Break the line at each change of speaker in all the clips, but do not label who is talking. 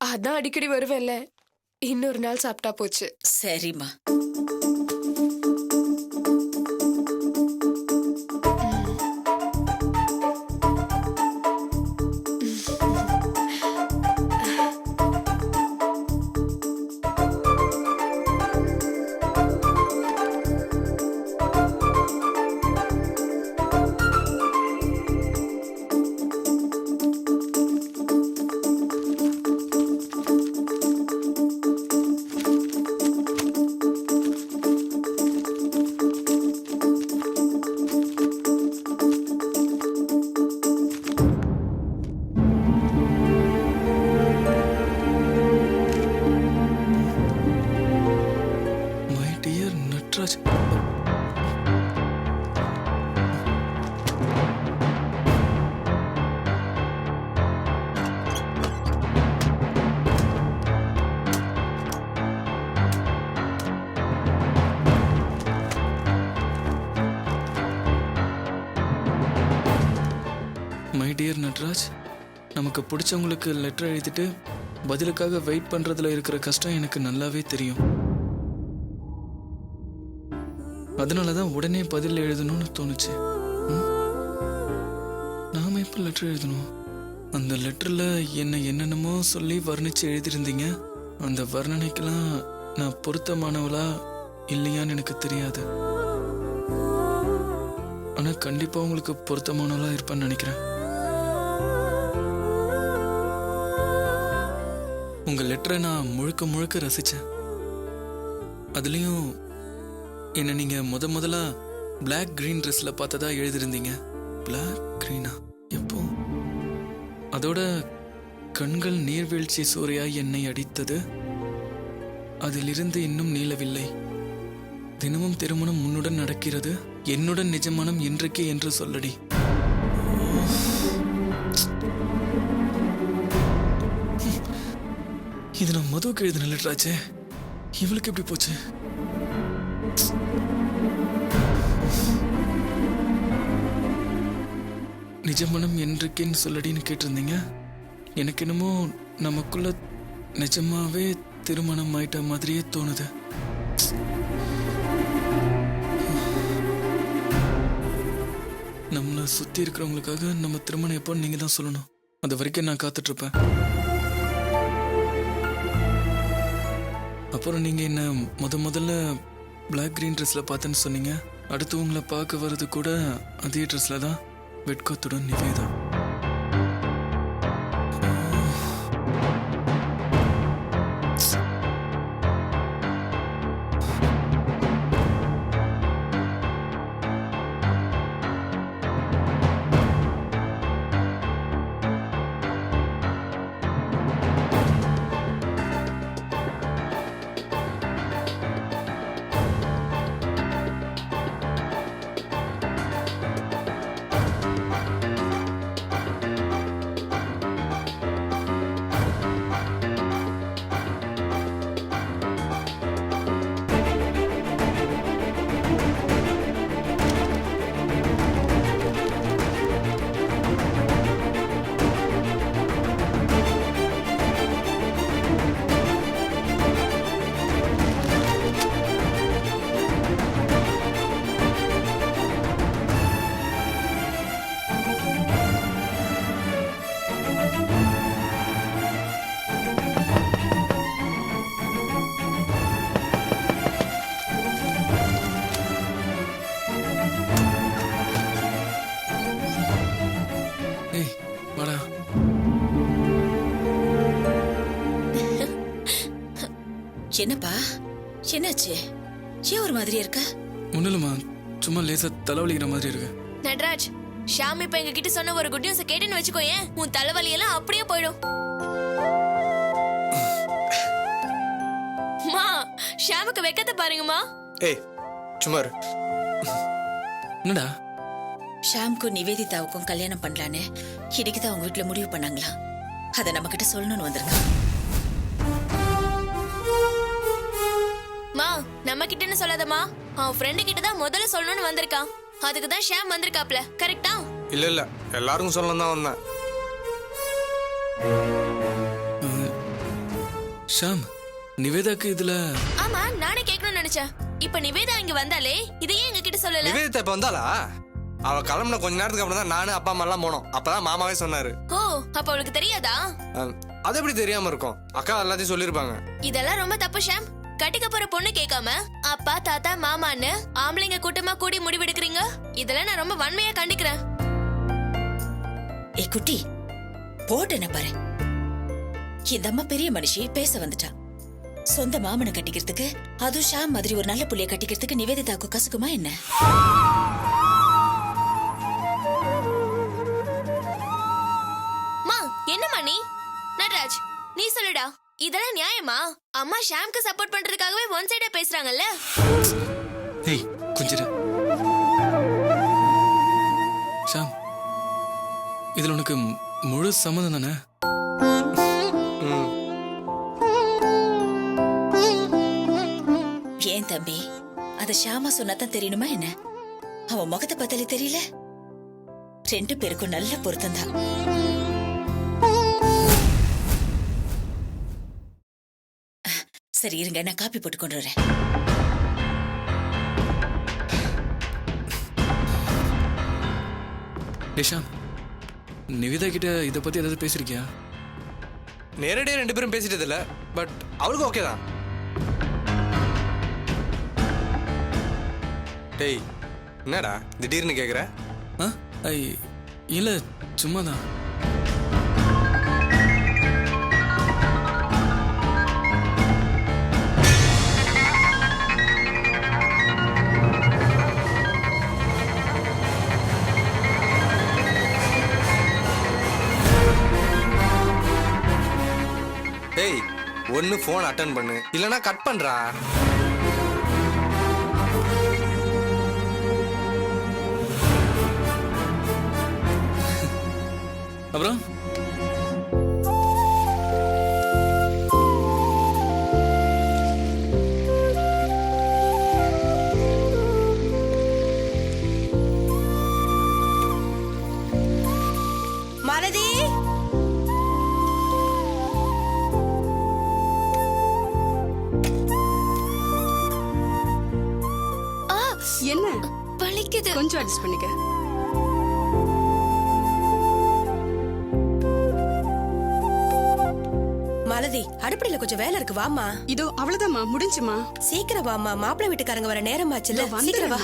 அதான் அடிக்கடி வருவேன்ல, இன்னொரு நாள் சாப்பிட்டா போச்சு.
சரிம்மா.
My dear Natraj. My dear Natraj, நமக்கு பிடிச்சவங்களுக்கு லெட்டர் எழுதிட்டு பதிலுக்காக வெயிட் பண்றதுல இருக்கிற கஷ்டம் எனக்கு நல்லாவே தெரியும். அதனாலதான் உடனே பதில் எழுதணும்னு தோணுச்சு. நாம எப்ப லெட்டர் எழுதணும்? அந்த லெட்டர்ல என்ன என்னென்னமோ சொல்லி வர்ணிச்சு எழுதியிருந்தீங்க. அந்த வர்ணனைக்கெல்லாம் நான் பொருத்தமானவளா இல்லையான்னு எனக்கு தெரியாது. ஆனா கண்டிப்பா உங்களுக்கு பொருத்தமானவளா இருப்பேன்னு நினைக்கிறேன். உங்க லெட்டரை நான் முழுக்க முழுக்க ரசிச்சேன். அதுலயும் என்ன நீங்க முதலா பிளாக் கிரீன் ட்ரெஸ்ல பார்த்ததா எழுதிருந்தீங்க. பிளாக் கிரீனா? எப்போ? அதோட கண்கள் நீர்வீழ்ச்சி சூறையாய் என்னை அடித்தது, அதிலிருந்து இன்னும் நீளவில்லை. தினமும் திருமணம் உன்னுடன் நடக்கிறது, என்னுடன் நிஜமானம் என்றைக்கே என்று சொல்லடி. இது நான் மதுவுக்கு எழுதின லெட்டராச்சே, இவளுக்கு எப்படி போச்சு? நிஜமனம் என்றைக்கேன்னு சொல்லடின்னு கேட்டிருந்தீங்க. எனக்கு என்னமோ நமக்குள்ள நிஜமாவே திருமணம் ஆயிட்ட மாதிரியே தோணுது. நம்மளை சுத்தி இருக்கிறவங்களுக்காக நம்ம திருமணம் எப்போன்னு நீங்க தான் சொல்லணும். அது வரைக்கும் நான் காத்துட்டு இருப்பேன். அப்புறம் நீங்க என்ன முதல்ல பிளாக் கிரீன் ட்ரெஸ்ல பார்த்தேன்னு சொன்னீங்க. அடுத்து உங்களை பார்க்க வர்றது கூட அதே ட்ரெஸ்ல தான், வெட்கத்துடன் நிவேதா.
என்னப்பா, என்னாச்சு? ஏன் ஒரு மாதிரி இருக்க?
ஒண்ணுலமா, சும்மா லேசா தலைவலிக்கிற மாதிரி இருக்கு.
நட்ராஜ், ஷாம் இப்ப எங்க கிட்ட சொன்ன ஒரு குட் நியூஸ் கேட்டுன்னு வச்சுக்கோயேன், உன் தலைவலி எல்லாம் அப்படியே போயிடும். மா, ஷாமுக்கு வெக்கத்தை பாருங்கம்மா.
ஏய் சும்மா இரு.
என்னடா?
ஷாம்க்கும் நிவேதிதாவுக்கும் கல்யாணம் பண்ணலான்னு இன்னைக்கு தான் அவங்க வீட்டுல முடிவு பண்ணாங்களா? அதை நம்ம கிட்ட சொல்லணும்னு வந்திருக்கான்.
மா, நம்ம கிட்டன்னு சொல்லாதம்மா, அவன் ஃப்ரெண்டு கிட்ட தான் முதல்ல சொல்லணும்னு வந்திருக்கான். அதுக்கு தான் ஷாம் வந்திருக்காப்ல, கரெக்டா?
இல்ல எல்லாருக்கும் சொல்லணும் தான் வந்தேன்.
ஷாம் நிவேதாக்கு இதுல
ஆமா நானே கேட்கணும்னு நினைச்சேன். இப்ப நிவேதா இங்க வந்தாலே இதையே எங்க கிட்ட சொல்லல.
நிவேதிதா இப்ப வந்தாளா? அவ கிளம்புன கொஞ்ச நேரத்துக்கு அப்புறம் தான் நானும் அப்பா அம்மா எல்லாம் போனோம். அப்பதான் மாமாவே சொன்னாரு.
ஓ அப்ப அவளுக்கு தெரியாதா?
அது எப்படி தெரியாம இருக்கும்? அக்கா எல்லாத்தையும் சொல்லிருப்பாங்க.
இதெல்லாம் ரொம்ப தப்பு ஷாம். கட்டிக்க போற பொண்ணு கேட்காம அப்பா தாத்தா மாமான்னு ஆம்பளைங்க கூட்டமா கூடி முடிவெடுக்கிறீங்க. இதெல்லாம் நான் ரொம்ப வன்மையா கண்டிக்கிறேன்.
ஏ குட்டி போட்டன பாரு. இந்த அம்மா பெரிய மனுஷி பேச வந்துட்டா. சொந்த மாமனை கட்டிக்கிறதுக்கு அதுவும் ஷாம் மாதிரி ஒரு நல்ல புள்ளைய கட்டிக்கிறதுக்கு நிவேதிதாக்கு கசக்குமா என்ன?
மா என்னம்மா நீ? நட்ராஜ் நீ சொல்லுடா, இதெல்லாம் நியாயமா? அம்மா ஷாம்க்கு சப்போர்ட் பண்றதுக்காகவே ஒன் சைடா பேசுறாங்கல்ல.
ஏய் கொஞ்சம் ஷாம் இதுல உனக்கு முழு சம்மதம் தானே?
ஏன் தம்பி அத ஷாமா சொன்னாதான் தெரியணுமா என்ன? அவன் முகத்தை பார்த்தாலே தெரியல. 2 பேருக்கும் நல்ல பொருத்தம் தான். சரி இருங்க, நான் காப்பி போட்டு கொண்டு வரேன்.
ஷாம் நிவேதா கிட்ட இத பத்தி ஏதாவது பேசிருக்கியா?
நேரடியா 2 பேரும் பேசிட்டது இல்ல. பட் அவளுக்கு ஓகே தான். டேய் என்னடா திடீர்னு கேக்குற?
இல்ல சும்மாதான்.
டேய் ஒன்னு போன் அட்டன் பண்ணு, இல்லனா கட் பண்றா.
அப்புறம்
மாலதி
என்ன
வலிக்குது.
கொஞ்சம் அட்ஜஸ்ட் பண்ணிக்க.
மாலதி அடுப்படியில கொஞ்சம் வேலை இருக்கு, வாமா.
இதோ அவ்வளவுதாம்மா, முடிஞ்சுமா.
சீக்கிரம் வாமா, மாப்பிள்ளை வீட்டுக்காரங்க வர நேரமாச்சுல. சீக்கிரம் வா.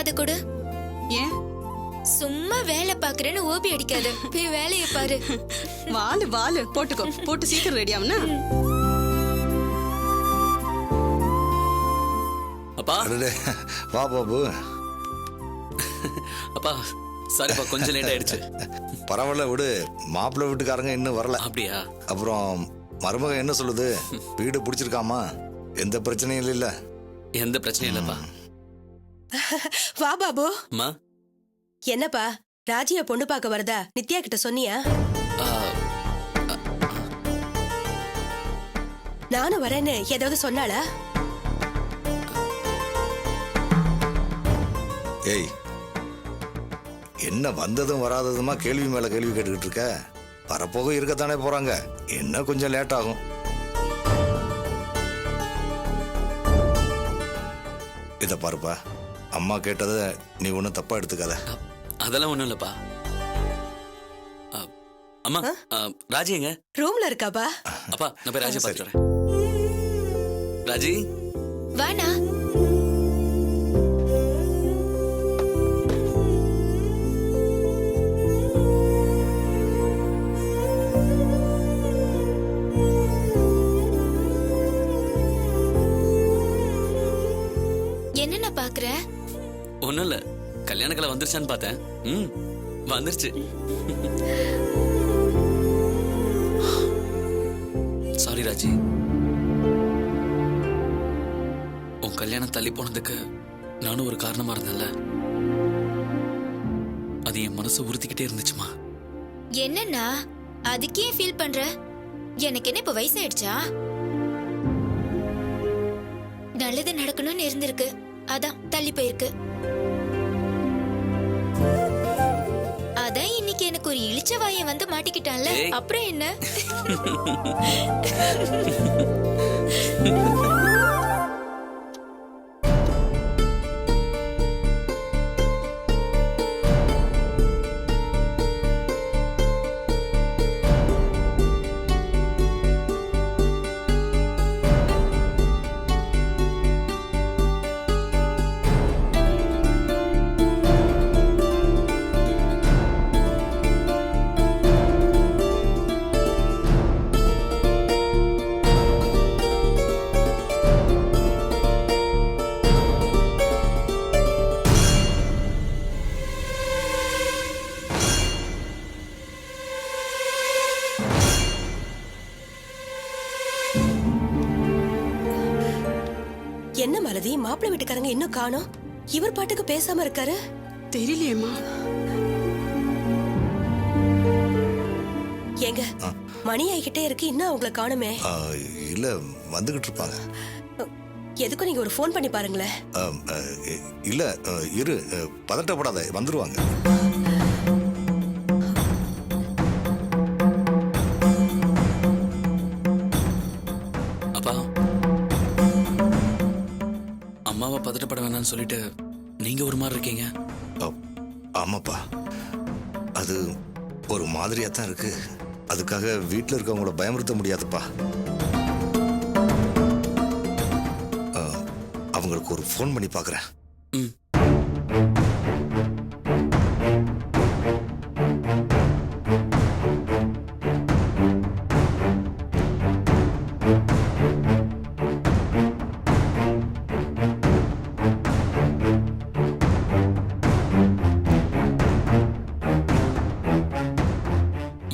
அது கூட
ஏன்
சும்மா வேலை பாக்குறேன்னு ஓபி அடிக்காது. போய் வேலையை பாரு.
வாலு வாலு போட்டுக்கோ, போட்டு சீக்கிரம் ரெடி ஆகுனா.
அப்பா
வா பாபு.
அப்பா சாரிப்பா கொஞ்சம் லேட் ஆயிடுச்சு.
பரவாயில்ல விடு, மாப்பிள்ளை வீட்டுக்காரங்க இன்னும் வரல.
அப்படியா?
அப்புறம் மருமகன் என்ன சொல்லுது? வீடு பிடிச்சிருக்காமா? எந்த பிரச்சனையும் இல்ல?
எந்த பிரச்சனையும் இல்லப்பா.
வா பாபு.
அம்மா
என்னப்பா ராஜியா பொண்ணு பார்க்க வரதா நித்யா கிட்ட சொன்னியா? நானும் வரேன்னு ஏதாவது சொன்னாளா?
ஏய் என்ன வந்ததும் வராததுமா கேள்வி மேல கேள்வி கேட்டுக்கிட்டு இருக்க? வரப்போக இருக்கத்தானே போறாங்க, என்ன கொஞ்சம் லேட் ஆகும். இத பாருப்பா, அம்மா கேட்டதை நீ ஒன்னும் தப்பா எடுத்துக்காத.
அதெல்லாம் ஒண்ணும் இல்லப்பா. அம்மா ராஜி எங்க?
ரூம்ல இருக்காப்பா.
அப்பா நான் போய் ராஜி பார்த்துட்டு வரேன். ராஜி
வானா. என்னென்ன பாக்குற?
ஒண்ணும் இல்ல, கல்யாணக்கலை வந்துருச்சான்னு பார்த்தேன். வந்துருச்சு. சாரி ராஜி, உன் கல்யாணம் தள்ளி போனதுக்கு நானும் ஒரு காரணமா இருந்தேன்ல. அது என் மனசை உறுத்திக்கிட்டே இருந்துச்சுமா.
என்னன்னா அதுக்கே ஃபீல் பண்ற? எனக்கு என்ன இப்ப வயசாயிடுச்சா? நல்லது நடக்கணும்னு இருந்திருக்கு, அதான் தள்ளி போயிருக்கு. அதான் இன்னைக்கு எனக்கு ஒரு ஒரு இளிச்ச வாயன் வந்து மாட்டிக்கிட்டான்ல,
ஏய்.
அப்புறம் என்ன?
என்ன மலதி, மாப்பிள்ளை வீட்டுக்காரங்க இன்னும் காணோம்? இவர் பாட்டுக்கு பேசாம இருக்காரு.
தெரியலையேம்மா.
ஏங்க, மணி ஆகிக்கிட்டே இருக்கு, இன்னும் அவங்கள காணுமே.
இல்ல வந்துகிட்டு இருப்பாங்க.
எதுக்கும் நீங்க ஒரு ஃபோன் பண்ணி பாருங்களேன்.
இல்ல இரு, பதட்டப்படாத, வந்துருவாங்க.
அப்பா, அம்மாவை பதட்டப்பட வேணாம்னு சொல்லிட்டு நீங்க ஒரு மாதிரி இருக்கீங்க.
ஆமாப்பா, அது ஒரு மாதிரியா தான் இருக்கு. அதுக்காக வீட்டில் இருக்கவங்கள பயமுறுத்த முடியாதுப்பா. அவங்களுக்கு ஒரு ஃபோன் பண்ணி பார்க்குறேன்.
ம்.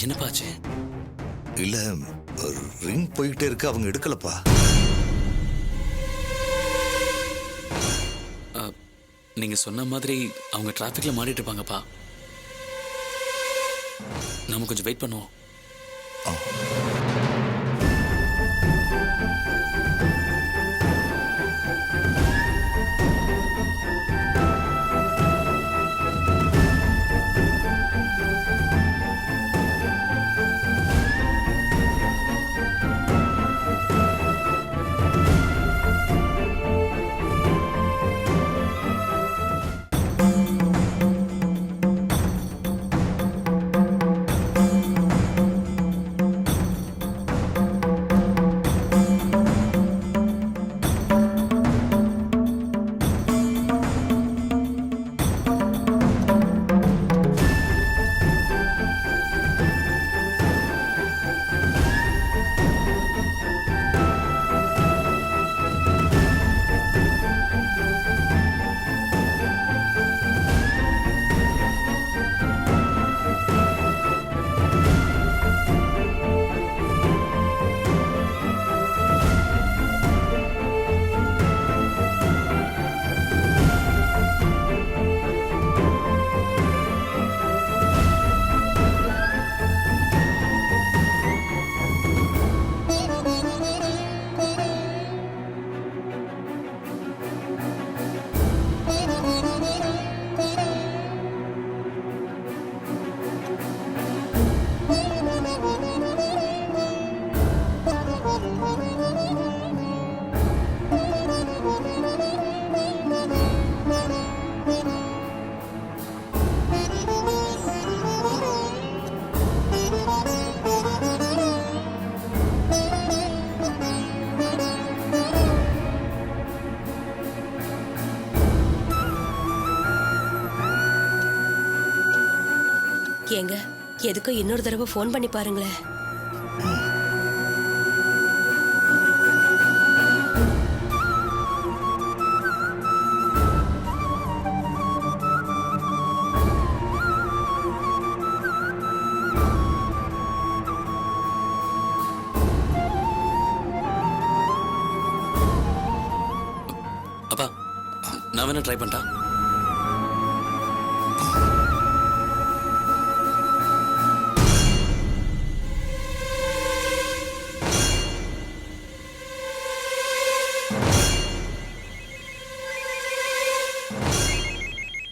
என்னப்பாச்சு?
இல்ல, ரிங் போய்கிட்டே இருக்கு, அவங்க எடுக்கலப்பா.
நீங்க சொன்ன மாதிரி அவங்க டிராஃபிக்ல மாட்டிட்டு இருப்பாங்கப்பா. நாம கொஞ்சம் வெயிட் பண்ணுவோம்.
ஏங்க, எதுக்கும் இன்னொரு தடவை ஃபோன் பண்ணி பாருங்களேன்.
அப்பா, நான் வேணா ட்ரை பண்ணிட்டா?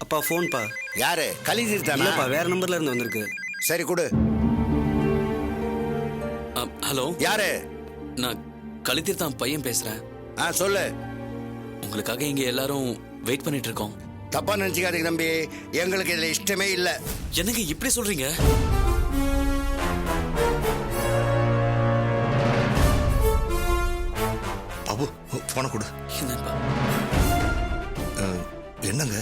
அப்பா ஃபோன்பா.
யாரு? கலி தீர்த்தானா?
இல்லப்பா, வேற நம்பர்ல இருந்து வந்திருக்கு.
சரி கொடு.
ஹலோ,
யாரு?
நான் கலித்தீர்த்தான் பையன் பேசுறேன்.
சொல்லு.
உங்களுக்காக இங்க எல்லாரும் வெயிட் பண்ணிட்டு இருக்கோம்.
தப்பா நினைச்சுக்காதீங்க தம்பி, எங்களுக்கு இதுல இஷ்டமே இல்ல.
என்னங்க இப்படி சொல்றீங்க?
பாபு போன கொடு.
என்னப்பா?
என்னங்க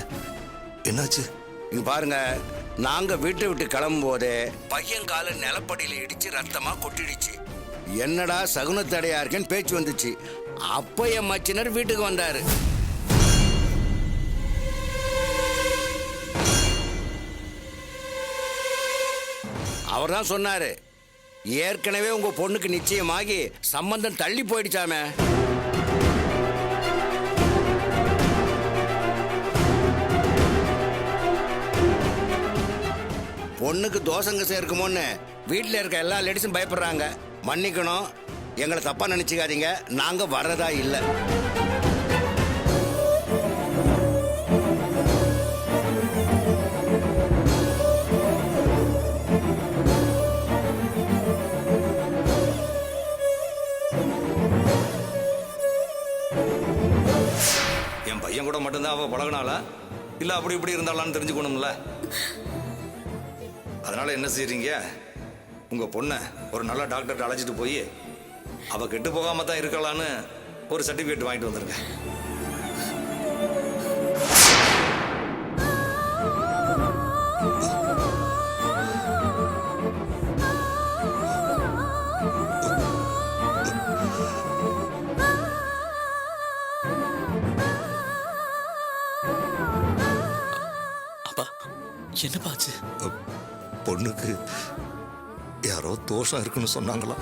என்னாச்சு?
இங்க பாருங்க, நாங்க வீட்டை விட்டு கிளம்பும் போது பையன் கால நிலப்படியில இடிச்சு ரத்தமா கொட்டிடுச்சு. என்னடா சகுனத்தடையா இருக்கேன்னு பேச்சு வந்துச்சு. அப்ப என் மச்சினர் வீட்டுக்கு வந்தாரு. அவர் தான் சொன்னாரு, ஏற்கனவே உங்க பொண்ணுக்கு நிச்சயமாகி சம்பந்தம் தள்ளி போயிடுச்சாமே. பொண்ணுக்கு தோசங்க சேர்க்குமோன்னு வீட்டில் இருக்க எல்லா லேடிஸும் பயப்படுறாங்க. மன்னிக்கணும், எங்களை தப்பா நினைச்சுக்காதீங்க. நாங்க வர்றதா இல்லை.
என் பையன் கூட மட்டும்தான் அவ பழகினாளா இல்ல அப்படி இப்படி இருந்தாளான்னு தெரிஞ்சுக்கணும்ல. அதனால என்ன செய்றீங்க, உங்க பொண்ணை ஒரு நல்ல டாக்டர்கிட்ட அழைச்சிட்டு போய் அவ கெட்டு போகாம தான் இருக்கலான்னு ஒரு சர்டிபிகேட் வாங்கிட்டு வந்துருங்க.
அப்பா, என்னப்பா ஆச்சு?
பொண்ணுக்கு யாரோ தோஷம் இருக்குன்னு சொன்னாங்களாம்,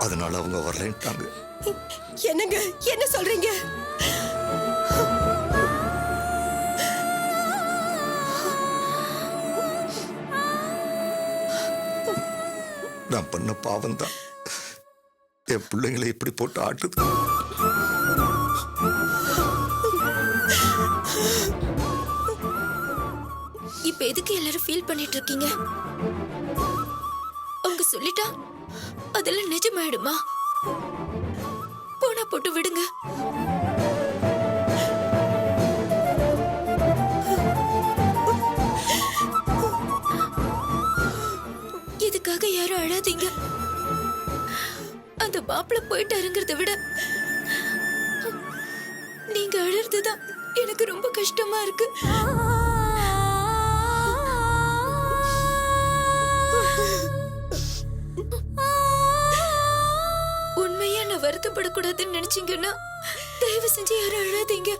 அதனால அவங்க வரலன்ட்டாங்க.
என்னங்க என்ன சொல்றீங்க?
நான் பண்ண பாவம் தான் என் பிள்ளைங்களை இப்படி போட்டு ஆட்டுது.
இப்ப எதுக்கு எல்லாரும் ஃபீல் பண்ணிட்டு இருக்கீங்க? அவங்க சொல்லிட்டா அதெல்லாம் நிஜமாயிடுமா? போனா போட்டு விடுங்க. இதுக்காக யாரும் அழாதீங்க. அந்த மாப்பிள்ள போயிட்டாருங்கிறத விட நீங்க அழறதுதான் எனக்கு ரொம்ப கஷ்டமா இருக்கு. உண்மையா நான் வருத்தப்படக்கூடாதுன்னு நினைச்சீங்கன்னா தயவு செஞ்சு யாரும் அழாதீங்க.